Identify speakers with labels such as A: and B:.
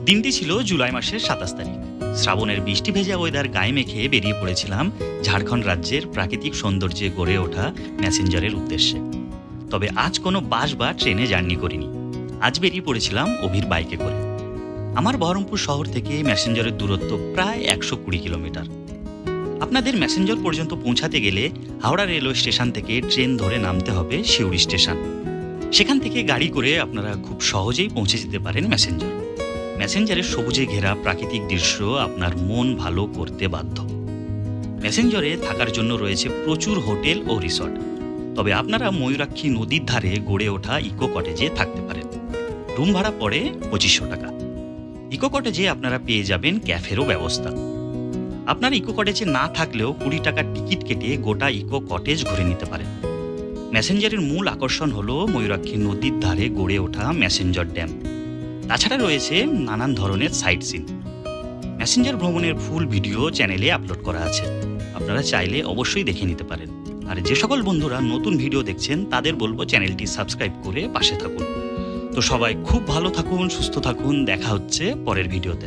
A: দিনটি ছিল জুলাই মাসের ২৭ তারিখ। শ্রাবণের বৃষ্টি ভেজা ওয়েদার গায়ে মেখে বেরিয়ে পড়েছিলাম ঝাড়খণ্ড রাজ্যের প্রাকৃতিক সৌন্দর্যে গড়ে ওঠা ম্যাসেঞ্জারের উদ্দেশ্যে। তবে আজ কোনো বাস বা ট্রেনে জার্নি করিনি। আজ বেরিয়ে পড়েছিলাম অভির বাইকে করে। আমার বহরমপুর শহর থেকে ম্যাসেঞ্জারের দূরত্ব প্রায় ১২০ কিলোমিটার। আপনাদের ম্যাসেঞ্জার পর্যন্ত পৌঁছাতে গেলে হাওড়া রেলওয়ে স্টেশন থেকে ট্রেন ধরে নামতে হবে সিউড়ি স্টেশন। সেখান থেকে গাড়ি করে আপনারা খুব সহজেই পৌঁছে যেতে পারেন ম্যাসেঞ্জার। ম্যাসেঞ্জারের সবুজে ঘেরা প্রাকৃতিক দৃশ্য আপনার মন ভালো করতে বাধ্য। ম্যাসেঞ্জারে থাকার জন্য রয়েছে প্রচুর হোটেল ও রিসর্ট। তবে আপনারা ময়ূরাক্ষী নদীর ধারে গড়ে ওঠা ইকো কটেজে থাকতে পারেন। রুম ভাড়া পড়ে ২৫০০ টাকা। ইকো কটেজে আপনারা পেয়ে যাবেন ক্যাফেরও ব্যবস্থা। আপনার ইকো কটেজে না থাকলেও ২০ টাকার টিকিট কেটে গোটা ইকো কটেজ ঘুরে নিতে পারেন। ম্যাসেঞ্জারের মূল আকর্ষণ হলো ময়ূরাক্ষী নদীর ধারে গড়ে ওঠা ম্যাসেঞ্জার ড্যাম। তাছাড়া রয়েছে নানান ধরনের সাইট সিন। ম্যাসেঞ্জার ভ্রমণের ফুল ভিডিও চ্যানেলে আপলোড করা আছে, আপনারা চাইলে অবশ্যই দেখে নিতে পারেন। আর যে সকল বন্ধুরা নতুন ভিডিও দেখছেন তাদের বলবো চ্যানেলটি সাবস্ক্রাইব করে পাশে থাকুন। তো সবাই খুব ভালো থাকুন, সুস্থ থাকুন। দেখা হচ্ছে পরের ভিডিওতে।